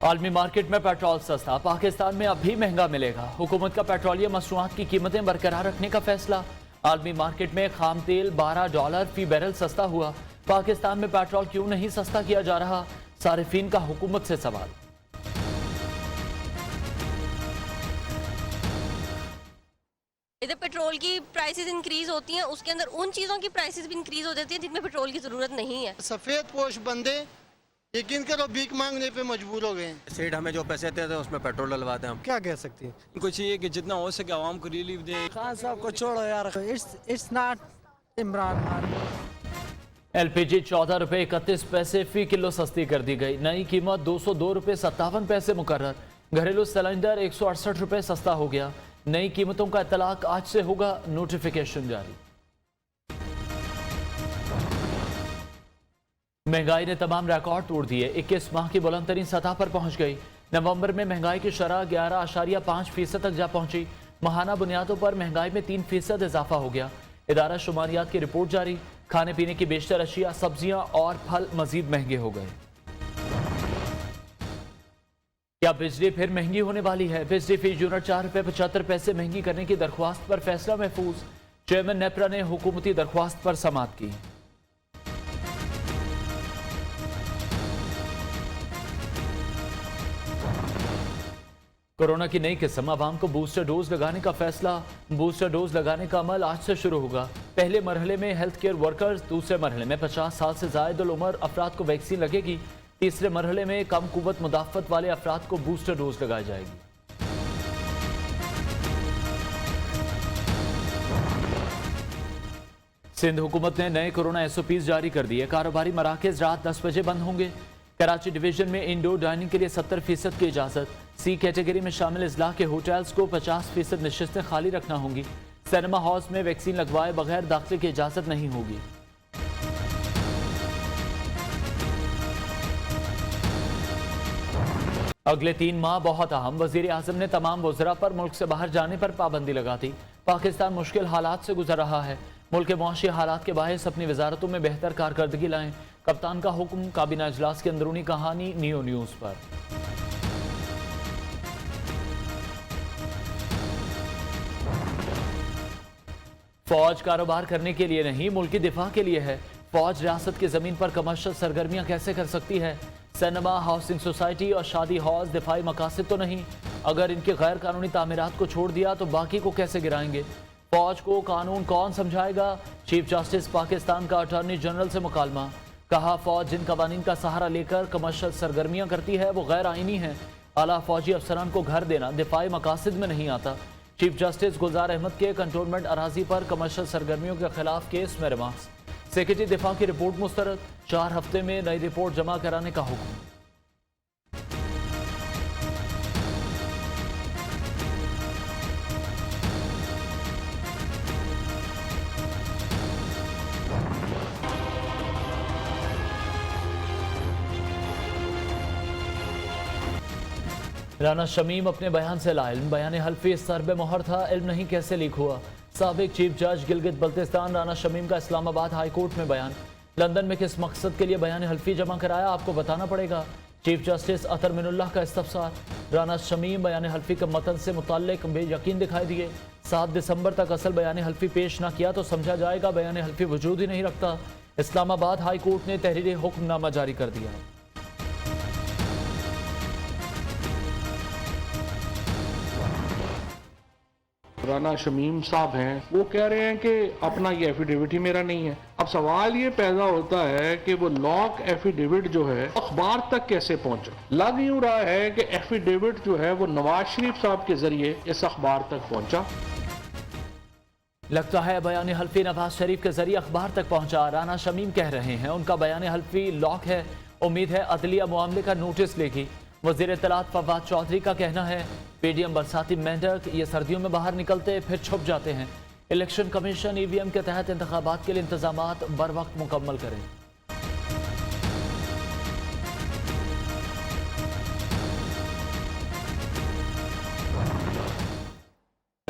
आलमी मार्केट में पेट्रोल सस्ता, पाकिस्तान में अब भी महंगा मिलेगा। हुकूमत का पेट्रोलियम मसनूआत की कीमतें बरकरार रखने का फैसला। आलमी मार्केट में खाम तेल $12 फी बैरल सस्ता हुआ। पाकिस्तान में पेट्रोल क्यों नहीं सस्ता किया जा रहा, सारिफीन का हुकूमत से सवाल। इधर पेट्रोल की प्राइसेस इंक्रीज होती हैं, उसके अंदर उन चीज़ों की प्राइसेस भी इंक्रीज हो जाती हैं जिनमें पेट्रोल की ज़रूरत नहीं है। सफ़ेद पोश बंदे यकीन करो भीख मांगने पे मजबूर हो गए हैं। सेठ हमें जो पैसे देते हैं उसमें पेट्रोल डलवाते हैं हम। क्या कह सकती हैं? इनको चाहिए कि जितना हो सके आवाम को रिलीफ दें। खान साहब को छोड़ो यार, it's not Imran Khan. LPG ₹14.31 fee kilo सस्ती कर दी गई। नई कीमत ₹202.57 मुकर्रर। घरेलू सिलेंडर ₹168 सस्ता हो गया। नई कीमतों का इतलाक आज से होगा, नोटिफिकेशन जारी। महंगाई ने तमाम रिकॉर्ड तोड़ दिए, 21 माह की बुलंद तरीन सतह पर पहुंच गई। नवंबर में महंगाई की शरह 11.5% तक जा पहुंची। माहाना बुनियादों पर महंगाई में 3% इजाफा हो गया। इदारा शुमारियात की रिपोर्ट जारी। खाने पीने की बेशतर अशिया, सब्जियां और फल मजीद महंगे हो गए। क्या बिजली फिर महंगी होने वाली है? बिजली फी यूनिट ₹4.75 महंगी करने की दरख्वास्त पर फैसला महफूज। चेयरमैन नेपरा ने हुकूमती दरख्वास्त पर समाअत की। कोरोना की नई किस्म, आवाम को बूस्टर डोज लगाने का फैसला। बूस्टर डोज लगाने का अमल आज से शुरू होगा। पहले मरहले में हेल्थ केयर वर्कर्स, दूसरे मरहले में 50 साल से जायद उम्र अफराद को वैक्सीन लगेगी। तीसरे मरहले में कम कुव्वत मुदाफ़त वाले अफराद को बूस्टर डोज लगाई जाएगी। सिंध हुकूमत ने नए कोरोना SOPs जारी कर दिए। कारोबारी मराकज रात 10 बजे बंद होंगे। कराची डिवीजन में इंडोर डाइनिंग के लिए 70% की इजाजत। C कैटेगरी में शामिल इजला के होटल्स को 50% नशिस्तें खाली रखना होंगी। सिनेमा हाउस में वैक्सीन लगवाए बगैर दाखिले की इजाजत नहीं होगी। अगले 3 माह बहुत अहम, वजीर आजम ने तमाम वज़रा पर मुल्क से बाहर जाने पर पाबंदी लगा दी। पाकिस्तान मुश्किल हालात से गुजर रहा है। मुल्क के मुआशी हालात के बायस अपनी वजारतों में बेहतर कारकर्दगी लाएं। कप्तान का हुक्म। काबीना इजलास की अंदरूनी कहानी नियो न्यूज़ पर। फौज कारोबार करने के लिए नहीं, मुल्क की दिफा के लिए है। फौज रियासत की जमीन पर कमर्शियल सरगर्मियां कैसे कर सकती है? सिनेमा, हाउसिंग सोसाइटी और शादी हॉल दिफाई मकासद तो नहीं। अगर इनके गैर कानूनी तामीरात को छोड़ दिया तो बाकी को कैसे गिराएंगे? फौज को कानून कौन समझाएगा? चीफ जस्टिस पाकिस्तान का अटॉर्नी जनरल से मुकालमा। कहा, फौज जिन कवानीन का सहारा लेकर कमर्शियल सरगर्मियां करती है वो गैर आईनी है। आला फौजी अफसरान को घर देना दिफाई मकासद में नहीं आता। चीफ जस्टिस गुलजार अहमद के कंटोनमेंट अराजी पर कमर्शियल सरगर्मियों के खिलाफ केस में रिमांस। सेक्रेटरी दिफा की रिपोर्ट मुस्तरद। 4 हफ्ते में नई रिपोर्ट जमा कराने का हुक्म। राना शमीम अपने बयान से लाइल्म। बयान हल्फी सरब मोहर था, इल्म नहीं कैसे लीक हुआ। साबिक चीफ जज गिलगित बल्तिस्तान राना शमीम का इस्लामाबाद हाई कोर्ट में बयान। लंदन में किस मकसद के लिए बयान हल्फी जमा कराया आपको बताना पड़ेगा। चीफ जस्टिस अतर मिनुल्लाह का इस्तफसार। राना शमीम बयान हल्फी के मतन से मुताल्लिक बेयकीन दिखाई दिए। 7 दिसंबर तक असल बयान हल्फी पेश ना किया तो समझा जाएगा बयान हल्फी वजूद ही नहीं रखता। इस्लामाबाद हाई कोर्ट ने तहरीर हुक्मनामा जारी कर दिया। राना शमीम साहब हैं, वो कह रहे हैं कि अपना ये एफिडेविट ही मेरा नहीं है। अब सवाल ये पैदा होता है कि वो लॉक एफिडेविट जो है अखबार तक कैसे पहुंचा। लग यूं रहा है कि एफिडेविट जो है वो नवाज शरीफ साहब के जरिए इस अखबार तक पहुंचा। लगता है बयान हल्फी नवाज शरीफ के जरिए अखबार तक पहुंचा। राना शमीम कह रहे हैं उनका बयान हल्फी लॉक है। उम्मीद है अदलिया मामले का नोटिस लेगी। वज़ीर इत्तलात फवाद चौधरी का कहना है PDM बरसाती मेंढक ये सर्दियों में बाहर निकलते फिर छुप जाते हैं। इलेक्शन कमीशन EVM के तहत इंतखाबात के लिए इंतजामात बर वक्त मुकम्मल करें।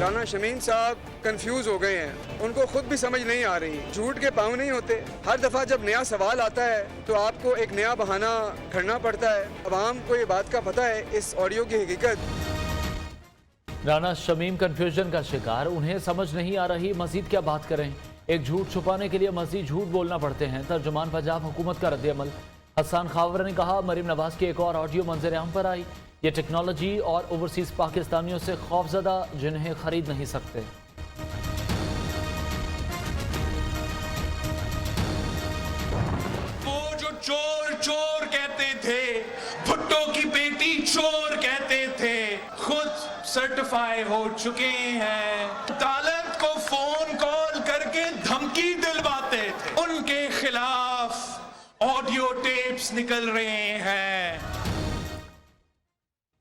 राना शमीम साहब कंफ्यूज हो गए हैं, उनको खुद भी समझ नहीं आ रही। झूठ के पाँव नहीं होते। हर दफा जब नया सवाल आता है तो आपको एक नया बहाना करना पड़ता है। अवाम को ये बात का पता है इस ऑडियो की हकीकत। राना शमीम कंफ्यूजन का शिकार, उन्हें समझ नहीं आ रही, मजीद क्या बात करें। एक झूठ छुपाने के लिए मजीद झूठ बोलना पड़ते हैं। तर्जुमान पंजाब हुकूमत का रद्द-ए-अमल। हसन खावर ने कहा, मरीम नवाज की एक और ऑडियो मंजर आम पर आई। ये टेक्नोलॉजी और ओवरसीज पाकिस्तानियों से खौफजदा, जिन्हें खरीद नहीं सकते। वो जो चोर चोर कहते थे, भुट्टो की बेटी चोर कहते थे, खुद सर्टिफाई हो चुके हैं। अदालत को फोन कॉल करके धमकी दिलवाते थे, उनके खिलाफ ऑडियो टेप्स निकल रहे हैं।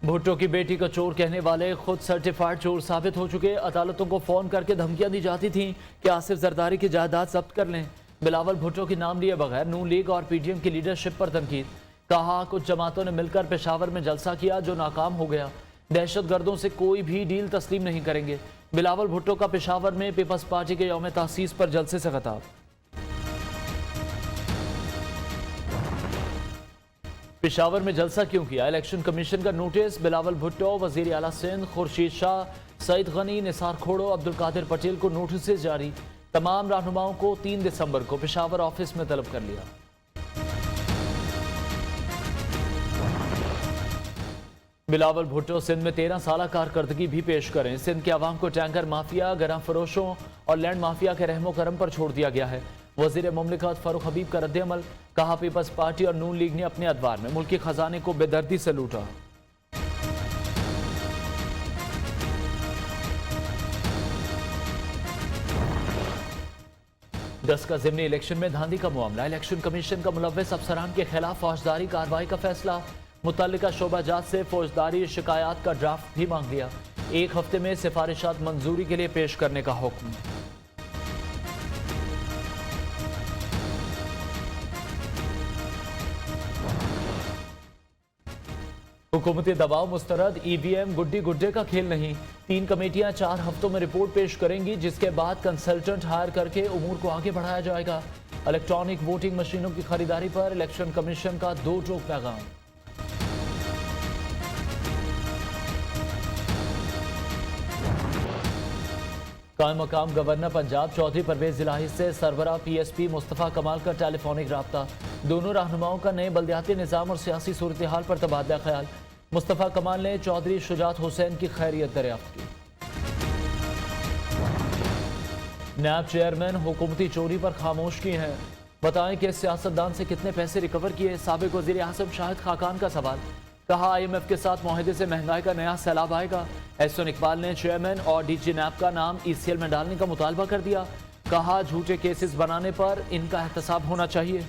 भुट्टो की बेटी को चोर कहने वाले खुद सर्टिफाइड चोर साबित हो चुके। अदालतों को फोन करके धमकियां दी जाती थीं कि आसिफ जरदारी की जायदाद जब्त कर लें। बिलावल भुट्टो की नाम लिए बगैर नून लीग और पीडीएम की लीडरशिप पर तनकीद। कहा, कुछ जमातों ने मिलकर पेशावर में जलसा किया जो नाकाम हो गया। दहशतगर्दों से कोई भी डील तस्लीम नहीं करेंगे। बिलावल भुट्टो का पेशावर में पीपल्स पार्टी के यौम तासीस पर जलसे से खिताब। पेशावर में जलसा क्यों किया, इलेक्शन कमीशन का नोटिस। बिलावल भुट्टो, वजीर आला सिंध खुर्शीद शाह, सईद गनी, निसार खोड़ो, अब्दुल कादिर पटेल को नोटिस जारी। तमाम रहनुमाओं को 3 दिसंबर को पेशावर ऑफिस में तलब कर लिया। बिलावल भुट्टो सिंध में 13 साल कारकर्दगी भी पेश करें। सिंध के अवाम को टैंकर माफिया, गरम फरोशों और लैंड माफिया के रहमो करम पर छोड़ दिया गया है। वजीर मुमलिकत फारूक हबीब का रद्द-ए-अमल। कहा, पीपल्स पार्टी और नून लीग ने अपने अदवार में मुल्की खजाने को बेदर्दी से लूटा। दस का ज़िमनी इलेक्शन में धांधली का मामला। इलेक्शन कमीशन का मुलव्वस अफसरान के खिलाफ फौजदारी कार्रवाई का फैसला। मुतल्लिका शोबाजात से फौजदारी शिकायत का ड्राफ्ट भी मांग लिया। 1 हफ्ते में सिफारिशात मंजूरी के लिए पेश करने का हुक्म। हुकूमती दबाव मुस्तरद। ईवीएम गुड्डी गुड्डे का खेल नहीं। 3 कमेटियां 4 हफ्तों में रिपोर्ट पेश करेंगी, जिसके बाद कंसल्टेंट हायर करके उमूर को आगे बढ़ाया जाएगा। इलेक्ट्रॉनिक वोटिंग मशीनों की खरीदारी पर इलेक्शन कमीशन का 2 टोक पैगाम। कायम मकाम गवर्नर पंजाब चौधरी परवेज इलाही से सरबरा पीएसपी मुस्तफ़ा कमाल का टेलीफोनिक राब्ता। दोनों रहनुमाओं का नए बल्दियाती निज़ाम और सियासी सूरत हाल पर तबादला ख्याल। मुस्तफ़ा कमाल ने चौधरी शुजात हुसैन की खैरियत दरियाफ्त की। नैब चेयरमैन हुकूमती चोरी पर खामोश की हैं। बताएं कि सियासतदान से कितने पैसे रिकवर किए। साबिक वज़ीर आज़म शाहिद खाकान का सवाल। कहा, IMF के साथ मुआहदे से महंगाई का नया सैलाब आएगा। एहसन इकबाल ने चेयरमैन और DG नैब का नाम ECL में डालने का मुतालबा कर दिया। कहा, झूठे केसेस बनाने पर इनका एहतसाब होना चाहिए।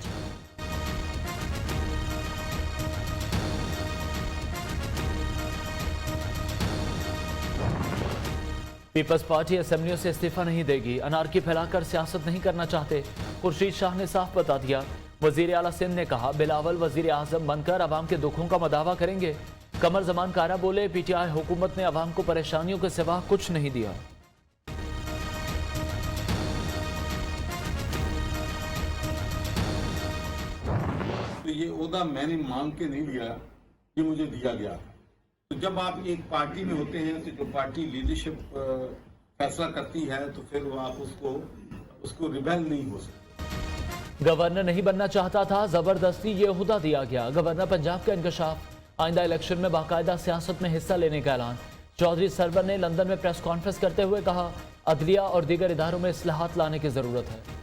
पीपल्स पार्टी असेंबलियों से इस्तीफा नहीं देगी। अनारकी फैलाकर सियासत नहीं करना चाहते। खुर्शीद शाह ने साफ बता दिया। वजीर आला सिंध ने कहा, बिलावल वजीर आजम बनकर अवाम के दुखों का मदावा करेंगे। कमर जमान कारा बोले, PTI हुकूमत ने अवाम को परेशानियों के सिवा कुछ नहीं दिया। तो ये ओहदा मैंने मांग के नहीं लिया, ये मुझे दिया गया। तो जब आप एक पार्टी में होते हैं तो जो पार्टी लीडरशिप फैसला करती है तो फिर वो आप उसको रिबेल नहीं हो सकते। गवर्नर नहीं बनना चाहता था, जबरदस्ती ये ओहदा दिया गया। गवर्नर पंजाब का इंकशाफ। आइंदा इलेक्शन में बाकायदा सियासत में हिस्सा लेने का ऐलान। चौधरी सरवर ने लंदन में प्रेस कॉन्फ्रेंस करते हुए कहा, अदलिया और दीगर इदारों में इस्लाहात लाने की जरूरत है।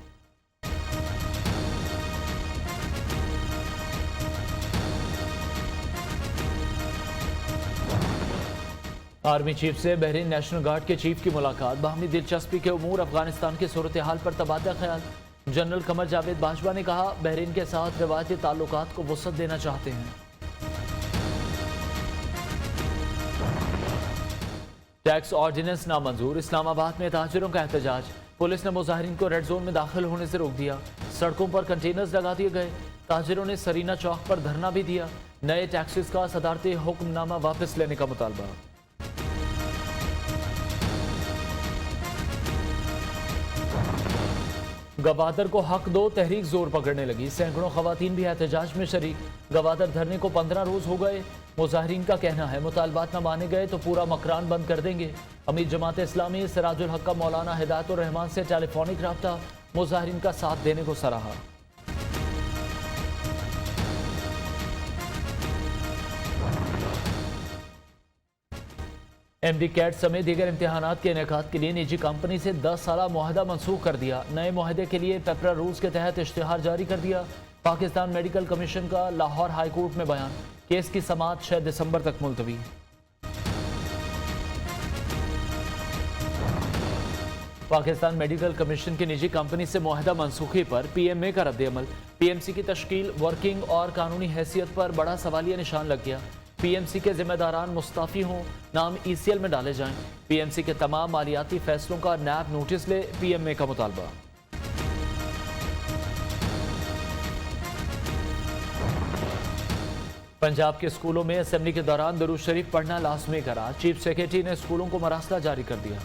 आर्मी चीफ से बहरीन नेशनल गार्ड के चीफ की मुलाकात। बाहमी दिलचस्पी के उमूर, अफगानिस्तान की सूरत हाल पर तबादला ख्याल। जनरल कमर जावेद बाजवा ने कहा, बहरीन के साथ रिवायती ताल्लुकात को वसअत देना चाहते हैं। टैक्स ऑर्डिनेंस नामंजूर। इस्लामाबाद में ताजिरों का एहतजाज। पुलिस ने मुजाहिरीन को रेड जोन में दाखिल होने से रोक दिया। सड़कों पर कंटेनर्स लगा दिए गए। ताजिरों ने सरीना चौक पर धरना भी दिया। नए टैक्सेस का सदारती हुक्मनामा वापस लेने का मुतालबा। गवादर को हक दो तहरीक जोर पकड़ने लगी, सैकड़ों खवातीन भी एहतजाज में शरीक। गवादर धरने को 15 रोज हो गए। मुजाहिरीन का कहना है मुतालबात न माने गए तो पूरा मकरान बंद कर देंगे। अमीर जमात इस्लामी सिराजुल हक का मौलाना हिदायतुर रहमान से टेलीफोनिक रब्ता, मुजाहिरीन का साथ देने को सराहा। एमडी कैट समेत दीगर इम्तिहानात के इनेकाद के लिए निजी कंपनी से 10 साला मुआहदा मनसूख कर दिया। नए मुआहदे के लिए पेपरा रूल्स के तहत इश्तिहार जारी कर दिया। पाकिस्तान मेडिकल कमीशन का लाहौर हाई कोर्ट में बयान, केस की समाअत 6 दिसंबर तक मुलतवी। पाकिस्तान मेडिकल कमीशन की निजी कंपनी से मुआहदा मनसूखी पर पीएमए का रद्द-ए-अमल। पीएमसी की तश्कील, वर्किंग और कानूनी हैसियत पर बड़ा सवालिया निशान लग गया। पीएमसी के जिम्मेदारान मुस्ताफी हों, नाम ईसीएल में डाले जाएं। पीएमसी के तमाम मालियाती फैसलों का नैब नोटिस ले, पीएमए का मुतालबा। पंजाब के स्कूलों में असेंबली के दौरान दुरूद शरीफ पढ़ना लाजमी करार, चीफ सेक्रेटरी ने स्कूलों को मरासला जारी कर दिया।